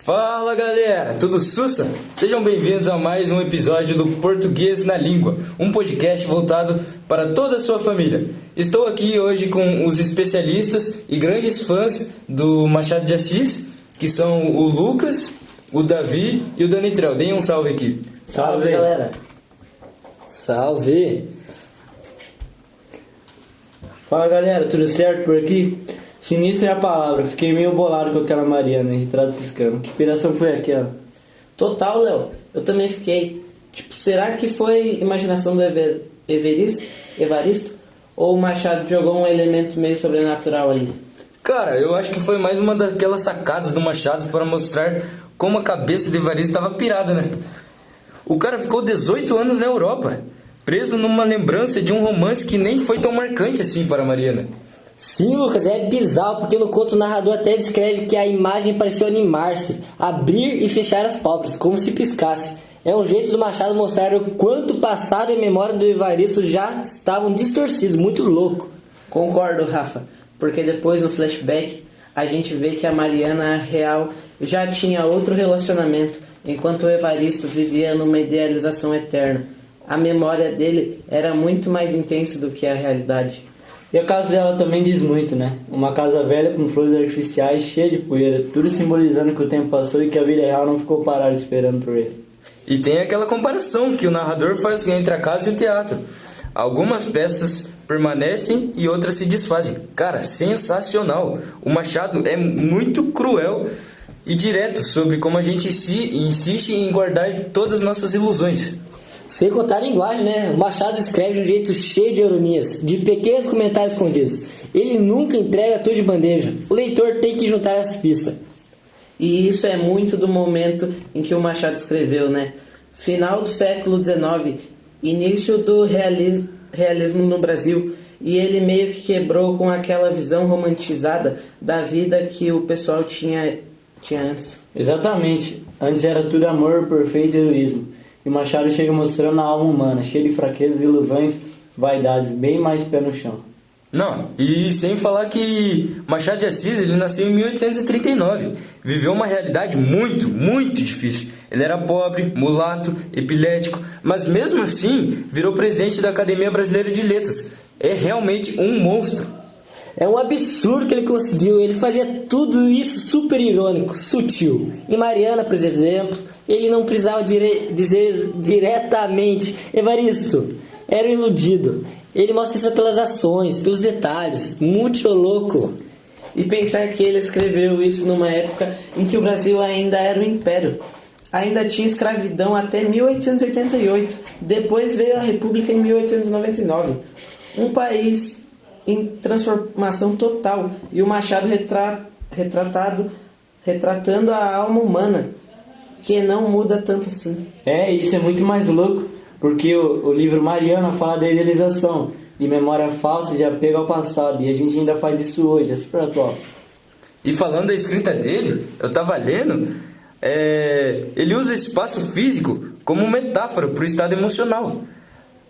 Fala galera, tudo sussa? Sejam bem-vindos a mais um episódio do Português na Língua, um podcast voltado para toda a sua família. Estou aqui hoje com os especialistas e grandes fãs do Machado de Assis, que são o Lucas, o Davi e o Danitrel. Deem um salve aqui. Salve galera. Salve. Fala galera, tudo certo por aqui? Sinistra é a palavra, fiquei meio bolado com aquela Mariana, retrato piscando. Que inspiração foi aquela? Total, Léo. Eu também fiquei. Será que foi imaginação do Evaristo? Ou o Machado jogou um elemento meio sobrenatural ali? Cara, eu acho que foi mais uma daquelas sacadas do Machado para mostrar como a cabeça de Evaristo estava pirada, né? O cara ficou 18 anos na Europa, preso numa lembrança de um romance que nem foi tão marcante assim para Mariana. Sim, Lucas, é bizarro, porque no conto o narrador até descreve que a imagem pareceu animar-se, abrir e fechar as pálpebras, como se piscasse. É um jeito do Machado mostrar o quanto o passado e a memória do Evaristo já estavam distorcidos, muito louco. Concordo, Rafa, porque depois no flashback a gente vê que a Mariana real já tinha outro relacionamento, enquanto o Evaristo vivia numa idealização eterna. A memória dele era muito mais intensa do que a realidade. E a casa dela também diz muito, né? Uma casa velha com flores artificiais, cheia de poeira, tudo simbolizando que o tempo passou e que a vida real não ficou parada esperando por ele. E tem aquela comparação que o narrador faz entre a casa e o teatro. Algumas peças permanecem e outras se desfazem. Cara, sensacional! O Machado é muito cruel e direto sobre como a gente insiste em guardar todas as nossas ilusões. Sem contar a linguagem, né? O Machado escreve de um jeito cheio de ironias, de pequenos comentários escondidos. Ele nunca entrega tudo de bandeja. O leitor tem que juntar as pistas. E isso é muito do momento em que o Machado escreveu, né? Final do século XIX, início do realismo no Brasil. E ele meio que quebrou com aquela visão romantizada da vida que o pessoal tinha antes. Exatamente. Antes era tudo amor, perfeito e heroísmo. E o Machado chega mostrando a alma humana, cheia de fraquezas, ilusões, vaidades, bem mais pé no chão. Não, e sem falar que Machado de Assis, ele nasceu em 1839, viveu uma realidade muito, muito difícil. Ele era pobre, mulato, epilético, mas mesmo assim virou presidente da Academia Brasileira de Letras. É realmente um monstro. É um absurdo que ele conseguiu. Ele fazia tudo isso super irônico, sutil. Em Mariana, por exemplo, ele não precisava dizer diretamente Evaristo, era um iludido. Ele mostra isso pelas ações, pelos detalhes. Muito louco. E pensar que ele escreveu isso numa época em que o Brasil ainda era um império. Ainda tinha escravidão até 1888. Depois veio a República em 1899. Um país em transformação total. E o Machado retratando a alma humana, que não muda tanto assim. Isso é muito mais louco, porque o livro Mariana fala da idealização, de memória falsa, de apego ao passado, e a gente ainda faz isso hoje, é super atual. E falando da escrita dele, eu tava lendo, ele usa o espaço físico como metáfora para o estado emocional.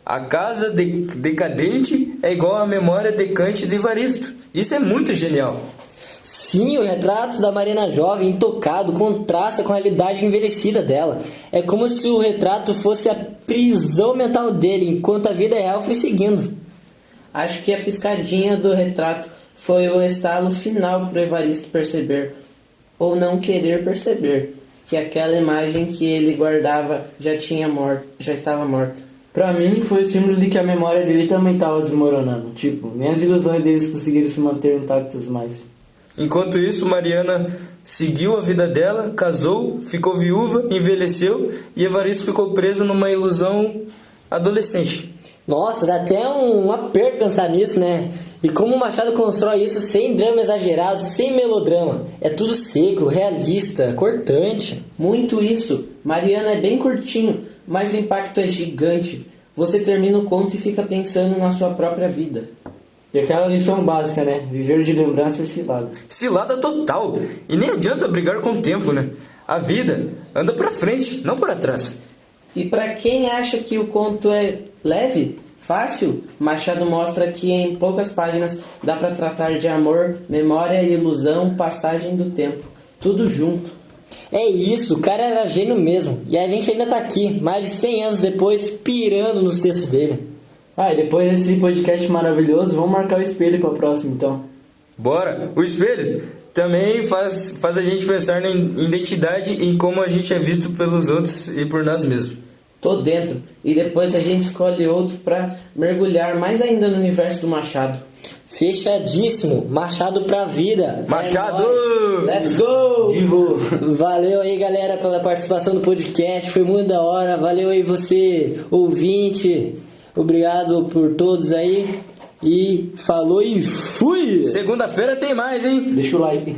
A casa decadente é igual à memória decante de Evaristo. Isso é muito genial. Sim, o retrato da Mariana jovem, intocado, contrasta com a realidade envelhecida dela. É como se o retrato fosse a prisão mental dele, enquanto a vida real foi seguindo. Acho que a piscadinha do retrato foi o estalo final para o Evaristo perceber, ou não querer perceber, que aquela imagem que ele guardava já estava morta. Pra mim, foi o símbolo de que a memória dele também estava desmoronando. Nem as ilusões deles conseguiram se manter intactas mais. Enquanto isso, Mariana seguiu a vida dela, casou, ficou viúva, envelheceu e Evaristo ficou preso numa ilusão adolescente. Nossa, dá até um aperto pensar nisso, né? E como o Machado constrói isso sem drama exagerado, sem melodrama. É tudo seco, realista, cortante. Muito isso. Mariana é bem curtinho, mas o impacto é gigante. Você termina o conto e fica pensando na sua própria vida. E aquela lição básica, né? Viver de lembrança é cilada. Cilada total. E nem adianta brigar com o tempo, né? A vida anda pra frente, não para trás. E para quem acha que o conto é leve, fácil, Machado mostra que em poucas páginas dá para tratar de amor, memória, ilusão, passagem do tempo. Tudo junto. É isso, o cara era gênio mesmo. E a gente ainda tá aqui, mais de 100 anos depois, pirando no texto dele. Ah, e depois desse podcast maravilhoso, vamos marcar o espelho pra próxima, então. Bora! O espelho também faz a gente pensar na identidade e em como a gente é visto pelos outros e por nós mesmos. Tô dentro. E depois a gente escolhe outro pra mergulhar mais ainda no universo do Machado. Fechadíssimo, Machado pra vida. Machado! Let's go! Vivo! Valeu aí, galera, pela participação no podcast, foi muito da hora. Valeu aí você, ouvinte. Obrigado por todos aí. E falou e fui! Segunda-feira tem mais, hein? Deixa o like.